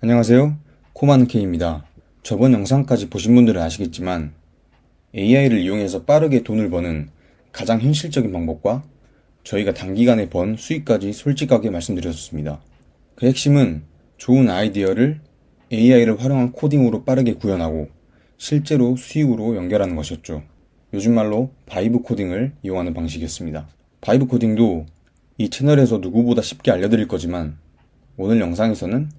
안녕하세요. 코마는K입니다. 저번 영상까지 보신 분들은 아시겠지만 AI를 이용해서 빠르게 돈을 버는 가장 현실적인 방법과 저희가 단기간에 번 수익까지 솔직하게 말씀드렸습니다. 그 핵심은 좋은 아이디어를 AI를 활용한 코딩으로 빠르게 구현하고 실제로 수익으로 연결하는 것이었죠. 요즘 말로 바이브 코딩을 이용하는 방식이었습니다. 바이브 코딩도 이 채널에서 누구보다 쉽게 알려드릴 거지만 오늘 영상에서는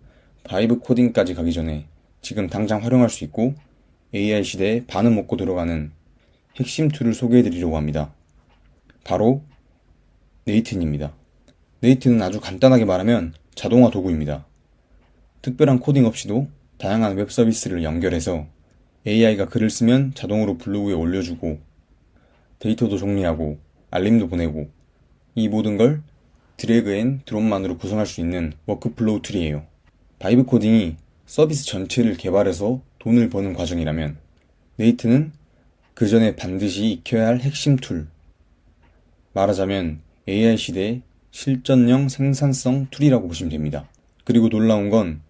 바이브 코딩까지 가기 전에 지금 당장 활용할 수 있고 AI 시대에 반은 먹고 들어가는 핵심 툴을 소개해 드리려고 합니다. 바로 네이튼입니다. 네이튼은 아주 간단하게 말하면 자동화 도구입니다. 특별한 코딩 없이도 다양한 웹 서비스를 연결해서 AI가 글을 쓰면 자동으로 블로그에 올려주고 데이터도 정리하고 알림도 보내고 이 모든 걸 드래그 앤 드롭만으로 구성할 수 있는 워크플로우 툴이에요. 바이브 코딩이 서비스 전체를 개발해서 돈을 버는 과정이라면 네이트는 그 전에 반드시 익혀야 할 핵심 툴, 말하자면 AI 시대의 실전형 생산성 툴이라고 보시면 됩니다. 그리고 놀라운 건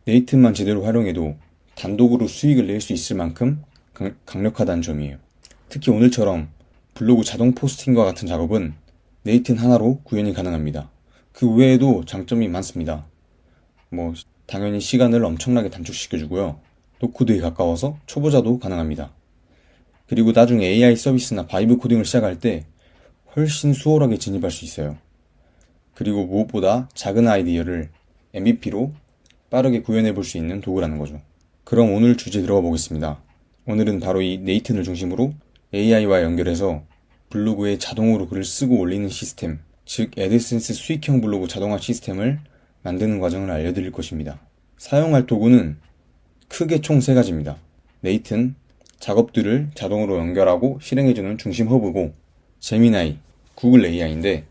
네이트만 제대로 활용해도 단독으로 수익을 낼 수 있을 만큼 강력하다는 점이에요. 특히 오늘처럼 블로그 자동 포스팅과 같은 작업은 네이튼 하나로 구현이 가능합니다. 그 외에도 장점이 많습니다. 당연히 시간을 엄청나게 단축시켜주고요. 노코드에 가까워서 초보자도 가능합니다. 그리고 나중에 AI 서비스나 바이브 코딩을 시작할 때 훨씬 수월하게 진입할 수 있어요. 그리고 무엇보다 작은 아이디어를 MVP로 빠르게 구현해 볼 수 있는 도구라는 거죠. 그럼 오늘 주제 들어가 보겠습니다. 오늘은 바로 이 네이튼을 중심으로 AI와 연결해서 블로그에 자동으로 글을 쓰고 올리는 시스템, 즉 애드센스 수익형 블로그 자동화 시스템을 만드는 과정을 알려드릴 것입니다. 사용할 도구는 크게 총 3가지입니다. 네이튼, 작업들을 자동으로 연결하고 실행해주는 중심 허브고, 제미나이, 구글 AI인데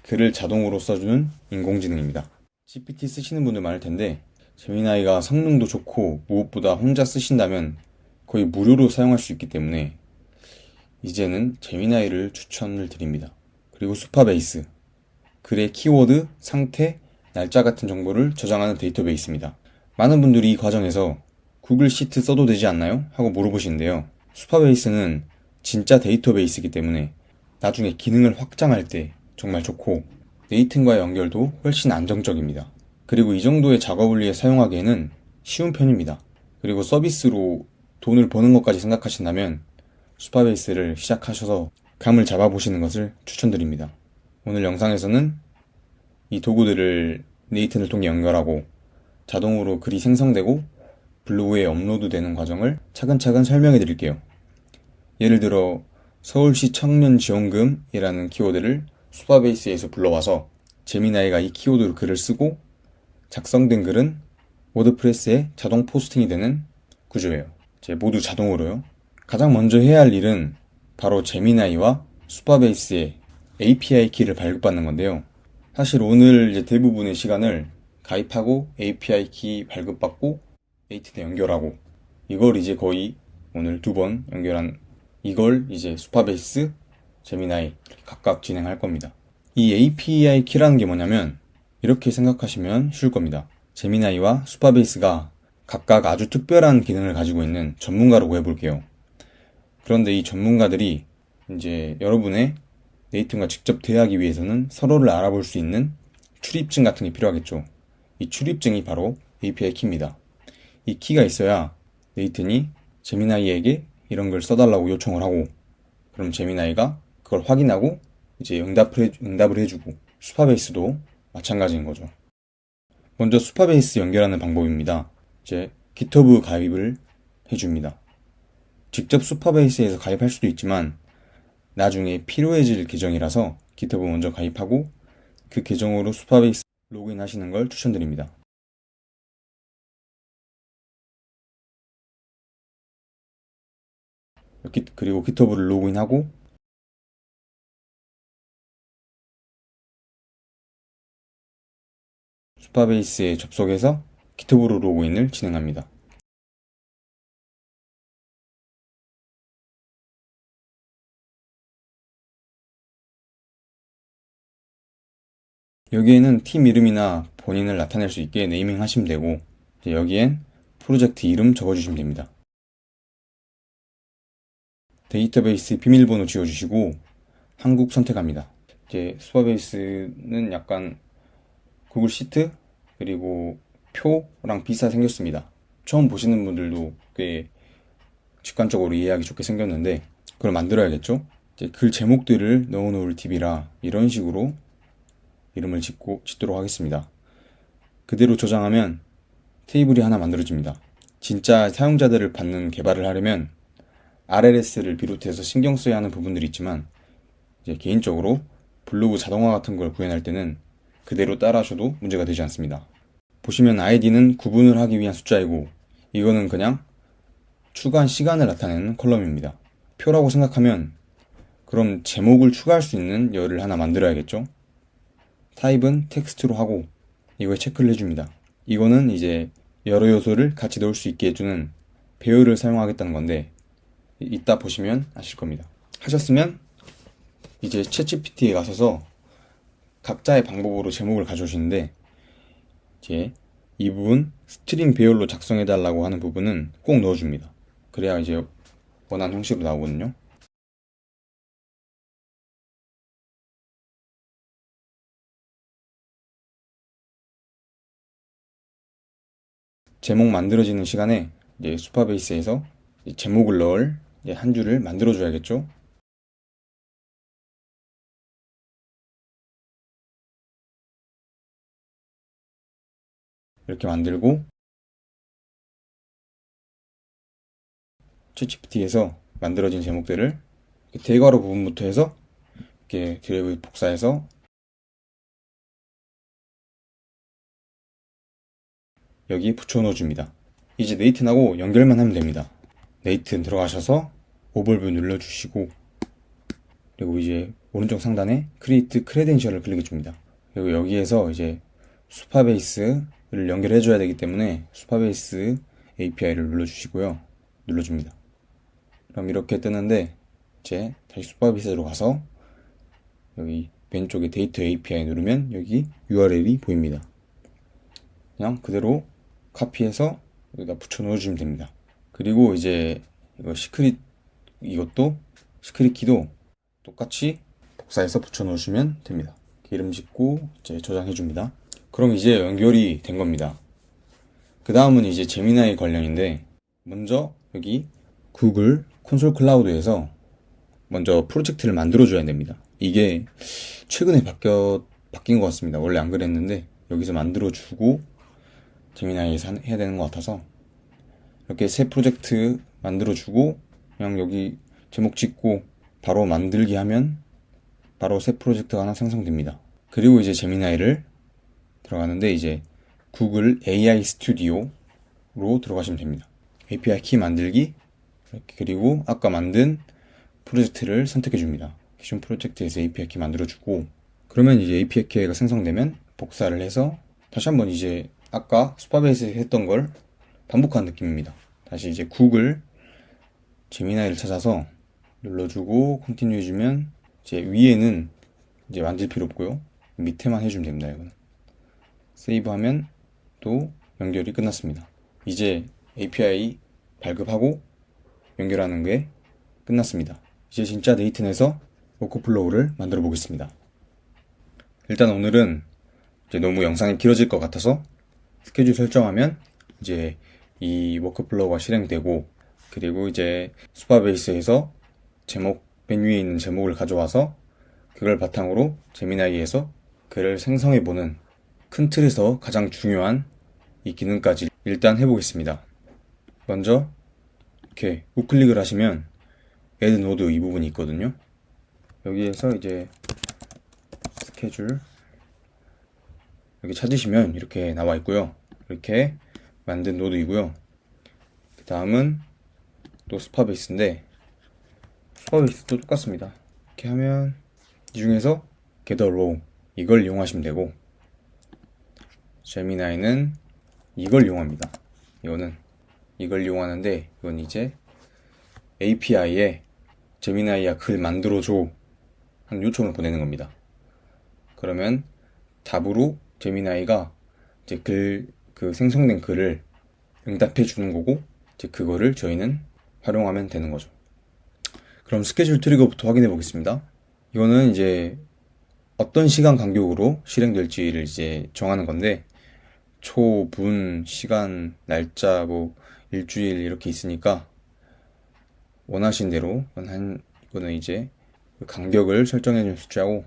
글을 자동으로 써주는 인공지능입니다. GPT 쓰시는 분들 많을 텐데 제미나이가 성능도 좋고 무엇보다 혼자 쓰신다면 거의 무료로 사용할 수 있기 때문에 이제는 제미나이를 추천을 드립니다. 그리고 수파베이스, 글의 키워드, 상태, 날짜 같은 정보를 저장하는 데이터베이스입니다. 많은 분들이 이 과정에서 구글 시트 써도 되지 않나요? 하고 물어보시는데요. 수파베이스는 진짜 데이터베이스이기 때문에 나중에 기능을 확장할 때 정말 좋고 네이튼과의 연결도 훨씬 안정적입니다. 그리고 이 정도의 작업을 위해 사용하기에는 쉬운 편입니다. 그리고 서비스로 돈을 버는 것까지 생각하신다면 수파베이스를 시작하셔서 감을 잡아보시는 것을 추천드립니다. 오늘 영상에서는 이 도구들을 네이튼을 통해 연결하고 자동으로 글이 생성되고 블로그에 업로드되는 과정을 차근차근 설명해 드릴게요. 예를 들어 서울시 청년지원금이라는 키워드를 수파베이스에서 불러와서 제미나이가 이 키워드로 글을 쓰고 작성된 글은 워드프레스에 자동 포스팅이 되는 구조예요. 모두 자동으로요. 가장 먼저 해야 할 일은 바로 제미나이와 수파베이스의 API 키를 발급받는 건데요. 사실 오늘 대부분의 시간을 가입하고 API 키 발급받고 네이튼에 연결하고 이걸 거의 오늘 2번 연결한 이걸 수파베이스, 제미나이 각각 진행할 겁니다. 이 API 키라는 게 뭐냐면 이렇게 생각하시면 쉬울 겁니다. 제미나이와 수파베이스가 각각 아주 특별한 기능을 가지고 있는 전문가라고 해볼게요. 그런데 이 전문가들이 여러분의 네이튼과 직접 대화하기 위해서는 서로를 알아볼 수 있는 출입증 같은 게 필요하겠죠. 이 출입증이 바로 API 키입니다. 이 키가 있어야 네이튼이 제미나이에게 이런 걸 써달라고 요청을 하고 그럼 제미나이가 그걸 확인하고 응답을 해주고 수파베이스도 마찬가지인 거죠. 먼저 수파베이스 연결하는 방법입니다. GitHub 가입을 해줍니다. 직접 수파베이스에서 가입할 수도 있지만 나중에 필요해질 계정이라서 GitHub 먼저 가입하고 그 계정으로 수파베이스 로그인 하시는 걸 추천드립니다. 그리고 GitHub를 로그인하고 수파베이스에 접속해서 GitHub로 로그인을 진행합니다. 여기에는 팀 이름이나 본인을 나타낼 수 있게 네이밍 하시면 되고 이제 여기엔 프로젝트 이름 적어주시면 됩니다. 데이터베이스 비밀번호 지워주시고 한국 선택합니다. 이제 수파베이스는 약간 구글 시트 그리고 표랑 비슷하게 생겼습니다. 처음 보시는 분들도 꽤 직관적으로 이해하기 좋게 생겼는데 그걸 만들어야겠죠? 이제 글 제목들을 넣어놓을 팁이라 이런 식으로 이름을 짓도록 하겠습니다. 그대로 저장하면 테이블이 하나 만들어집니다. 진짜 사용자들을 받는 개발을 하려면 RLS를 비롯해서 신경 써야 하는 부분들이 있지만 이제 개인적으로 블로그 자동화 같은 걸 구현할 때는 그대로 따라하셔도 문제가 되지 않습니다. 보시면 아이디는 구분을 하기 위한 숫자이고 이거는 그냥 추가한 시간을 나타내는 컬럼입니다. 표라고 생각하면 그럼 제목을 추가할 수 있는 열을 하나 만들어야겠죠? 타입은 텍스트로 하고 이거에 체크를 해줍니다. 이거는 이제 여러 요소를 같이 넣을 수 있게 해주는 배열을 사용하겠다는 건데 이따 보시면 아실 겁니다. 하셨으면 이제 챗GPT에 가셔서 각자의 방법으로 제목을 가져오시는데 이제 이 부분 스트링 배열로 작성해달라고 하는 부분은 꼭 넣어줍니다. 그래야 이제 원하는 형식으로 나오거든요. 제목 만들어지는 시간에 이제 수파베이스에서 제목을 넣을 한 줄을 만들어줘야겠죠. 이렇게 만들고 챗GPT에서 만들어진 제목들을 대괄호 부분부터 해서 이렇게 드래그 복사해서 여기 붙여 넣어줍니다. 이제 네이튼하고 연결만 하면 됩니다. 네이튼 들어가셔서 오버뷰 눌러주시고 그리고 이제 오른쪽 상단에 크리에이트 크레덴셜을 클릭해줍니다. 그리고 여기에서 이제 수파베이스를 연결해줘야 되기 때문에 수파베이스 API를 눌러주시고요. 눌러줍니다. 그럼 이렇게 뜨는데 이제 다시 수파베이스로 가서 여기 왼쪽에 데이터 API 누르면 여기 URL이 보입니다. 그냥 그대로 카피해서 여기다 붙여 넣어주시면 됩니다. 그리고 이제 이거 이것도 시크릿 키도 똑같이 복사해서 붙여 넣으시면 됩니다. 이름 짓고 이제 저장해 줍니다. 그럼 이제 연결이 된 겁니다. 그 다음은 이제 제미나이 관련인데 먼저 여기 구글 콘솔 클라우드에서 먼저 프로젝트를 만들어 줘야 됩니다. 이게 최근에 바뀐 것 같습니다. 원래 안 그랬는데 여기서 만들어 주고 제미나이에서 해야 되는 것 같아서 이렇게 새 프로젝트 만들어 주고 그냥 여기 제목 짓고 바로 만들기 하면 바로 새 프로젝트가 하나 생성됩니다. 그리고 이제 제미나이를 들어가는데 이제 구글 AI 스튜디오로 들어가시면 됩니다. API 키 만들기 그리고 아까 만든 프로젝트를 선택해 줍니다. 기존 프로젝트에서 API 키 만들어 주고 그러면 이제 API 키가 생성되면 복사를 해서 다시 한번 이제 아까 수파베이스에서 했던 걸 반복하는 느낌입니다. 다시 이제 구글 제미나이를 찾아서 눌러주고 컨티뉴 해주면 이제 위에는 이제 만질 필요 없고요. 밑에만 해주면 됩니다. 이거는 세이브하면 또 연결이 끝났습니다. 이제 API 발급하고 연결하는 게 끝났습니다. 이제 진짜 네이튼에서 워크플로우를 만들어 보겠습니다. 일단 오늘은 이제 너무 영상이 길어질 것 같아서 스케줄 설정하면 이제 이 워크플로우가 실행되고 그리고 이제 수파베이스에서 제목 맨 위에 있는 제목을 가져와서 그걸 바탕으로 제미나이에서 글을 생성해보는 큰 틀에서 가장 중요한 이 기능까지 일단 해보겠습니다. 먼저 이렇게 우클릭을 하시면 Add Node 이 부분이 있거든요. 여기에서 이제 스케줄 여기 찾으시면 이렇게 나와 있고요. 이렇게 만든 노드이고요. 그 다음은 또 수파베이스인데 수파베이스도 똑같습니다. 이렇게 하면 이 중에서 gather row 이걸 이용하시면 되고 제미나이는 이걸 이용합니다. 이거는 이걸 이용하는데 이건 이제 API에 제미나이야 글 만들어줘 하는 요청을 보내는 겁니다. 그러면 답으로 제미나이가 이제 그 생성된 글을 응답해 주는 거고, 이제 그거를 저희는 활용하면 되는 거죠. 그럼 스케줄 트리거부터 확인해 보겠습니다. 이거는 이제 어떤 시간 간격으로 실행될지를 이제 정하는 건데, 초, 분, 시간, 날짜, 뭐 일주일 이렇게 있으니까 원하신 대로 이거는 이제 그 간격을 설정해 준 숫자고,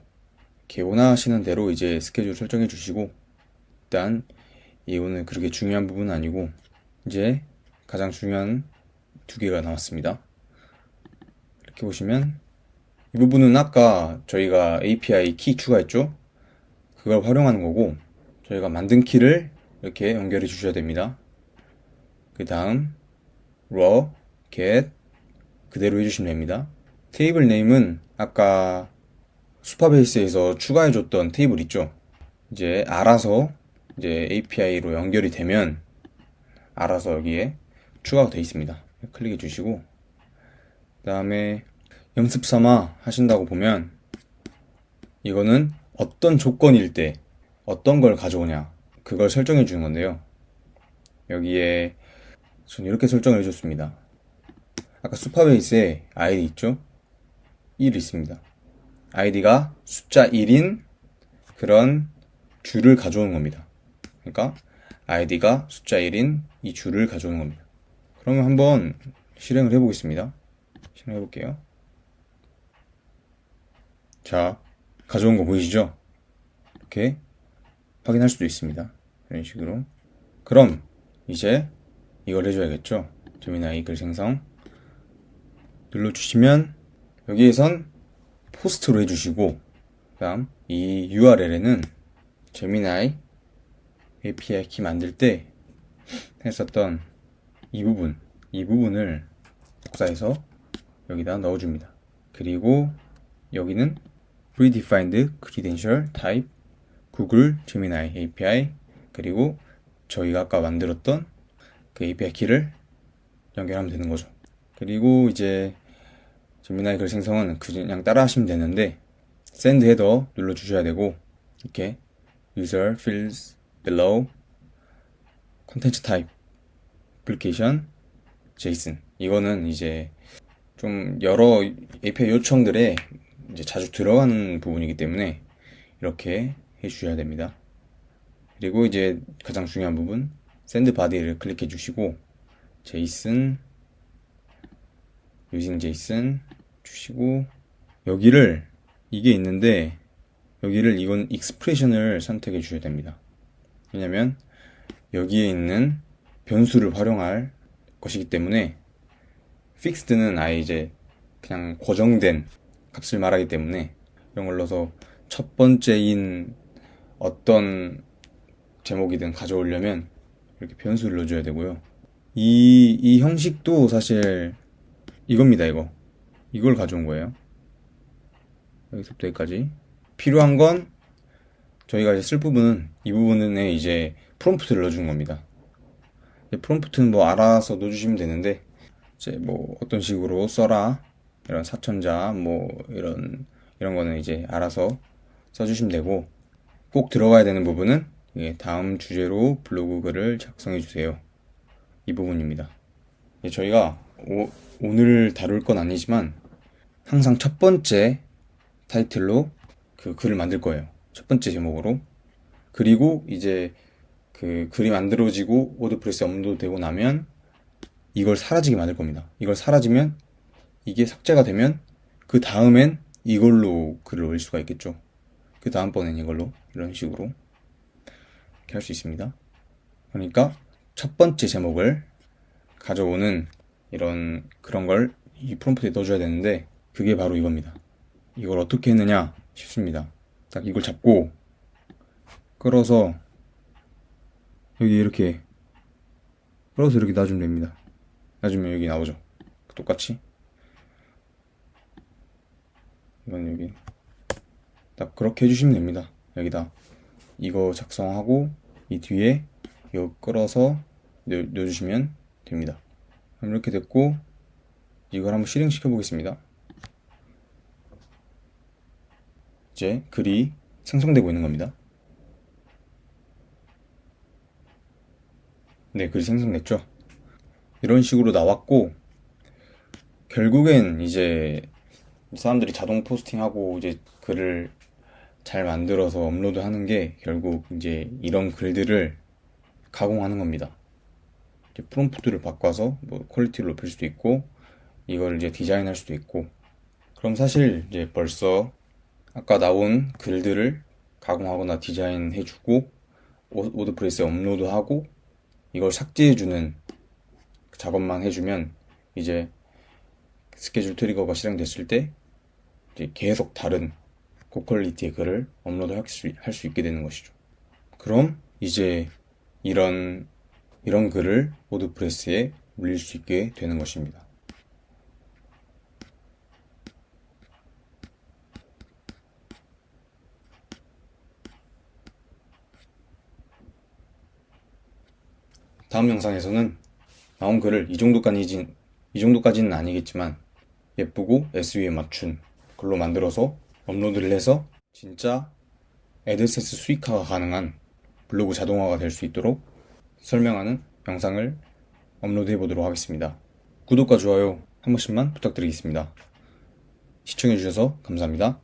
이렇게 원하시는 대로 이제 스케줄 설정해 주시고, 일단 이거는 그렇게 중요한 부분은 아니고, 이제 가장 중요한 두 개가 나왔습니다. 이렇게 보시면 이 부분은 아까 저희가 API 키 추가했죠? 그걸 활용하는 거고, 저희가 만든 키를 이렇게 연결해 주셔야 됩니다. 그 다음 raw, get 그대로 해주시면 됩니다. 테이블 네임은 아까 수파베이스에서 추가해줬던 테이블 있죠? 이제 알아서 이제 API로 연결이 되면 알아서 여기에 추가가 되어 있습니다. 클릭해 주시고, 그 다음에 연습 삼아 하신다고 보면 이거는 어떤 조건일 때 어떤 걸 가져오냐 그걸 설정해 주는 건데요. 여기에 저는 이렇게 설정을 해줬습니다. 아까 수파베이스에 아이디 있죠? 1 있습니다. 아이디가 숫자 1인 그런 줄을 가져오는 겁니다. 그러니까 아이디가 숫자 1인 이 줄을 가져오는 겁니다. 그러면 한번 실행을 해보겠습니다. 실행해 볼게요. 자, 가져온 거 보이시죠? 이렇게 확인할 수도 있습니다. 이런 식으로. 그럼 이제 이걸 해줘야겠죠? 제미나이 글 생성 눌러주시면 여기에선 포스트로 해주시고, 그 다음 이 URL에는 제미나이 API 키 만들 때 했었던 이 부분을 복사해서 여기다 넣어줍니다. 그리고 여기는 predefined credential type 구글 제미나이 API, 그리고 저희가 아까 만들었던 그 API 키를 연결하면 되는 거죠. 그리고 이제 제미나이 글 생성은 그냥 따라 하시면 되는데, send header 눌러 주셔야 되고, 이렇게 user fields below content type application JSON, 이거는 이제 좀 여러 API 요청들에 이제 자주 들어가는 부분이기 때문에 이렇게 해주셔야 됩니다. 그리고 이제 가장 중요한 부분 send body를 클릭해 주시고 JSON using JSON 주시고, 여기를 이게 있는데 여기를 이건 expression을 선택해 주셔야 됩니다. 왜냐면 여기에 있는 변수를 활용할 것이기 때문에, fixed는 아예 이제 그냥 고정된 값을 말하기 때문에 이런 걸 넣어서 첫 번째인 어떤 제목이든 가져오려면 이렇게 변수를 넣어줘야 되고요. 이 형식도 사실 이겁니다. 이걸 가져온 거예요. 여기서부터 여기까지. 필요한 건 저희가 이제 쓸 부분은 이 부분에 이제 프롬프트를 넣어준 겁니다. 프롬프트는 뭐 알아서 넣어주시면 되는데, 이제 뭐 어떤 식으로 써라, 이런 사천자 뭐 이런 거는 이제 알아서 써주시면 되고, 꼭 들어가야 되는 부분은 다음 주제로 블로그 글을 작성해 주세요, 이 부분입니다. 저희가 오늘 다룰 건 아니지만 항상 첫 번째 타이틀로 그 글을 만들 거예요. 첫 번째 제목으로. 그리고 이제 그 글이 만들어지고 워드프레스에 업로드 되고 나면 이걸 사라지게 만들 겁니다. 이걸 사라지면 이게 삭제가 되면 그 다음엔 이걸로 글을 올릴 수가 있겠죠. 그 다음번엔 이걸로, 이런 식으로 이렇게 할 수 있습니다. 그러니까 첫 번째 제목을 가져오는 그런 걸 이 프롬프트에 넣어줘야 되는데, 그게 바로 이겁니다. 이걸 어떻게 했느냐 싶습니다. 딱 이걸 잡고 끌어서 여기 이렇게 끌어서 이렇게 놔주면 됩니다. 놔주면 여기 나오죠. 똑같이. 이건 여기 딱 그렇게 해주시면 됩니다. 여기다 이거 작성하고 이 뒤에 이거 끌어서 넣어주시면 됩니다. 그럼 이렇게 됐고, 이걸 한번 실행시켜 보겠습니다. 이제 글이 생성되고 있는 겁니다. 네, 글이 생성됐죠. 이런 식으로 나왔고, 결국엔 이제 사람들이 자동 포스팅하고 이제 글을 잘 만들어서 업로드하는 게 결국 이제 이런 글들을 가공하는 겁니다. 이제 프롬프트를 바꿔서 뭐 퀄리티를 높일 수도 있고, 이걸 이제 디자인할 수도 있고. 그럼 사실 이제 벌써 아까 나온 글들을 가공하거나 디자인해주고 워드프레스에 업로드하고 이걸 삭제해주는 작업만 해주면 이제 스케줄 트리거가 실행됐을 때 이제 계속 다른 고퀄리티의 글을 업로드할 수 있게 되는 것이죠. 그럼 이제 이런 글을 워드프레스에 올릴 수 있게 되는 것입니다. 다음 영상에서는 나온 글을 이 정도까지는 아니겠지만 예쁘고 SEO에 맞춘 글로 만들어서 업로드를 해서 진짜 애드센스 수익화가 가능한 블로그 자동화가 될 수 있도록 설명하는 영상을 업로드해 보도록 하겠습니다. 구독과 좋아요 한 번씩만 부탁드리겠습니다. 시청해주셔서 감사합니다.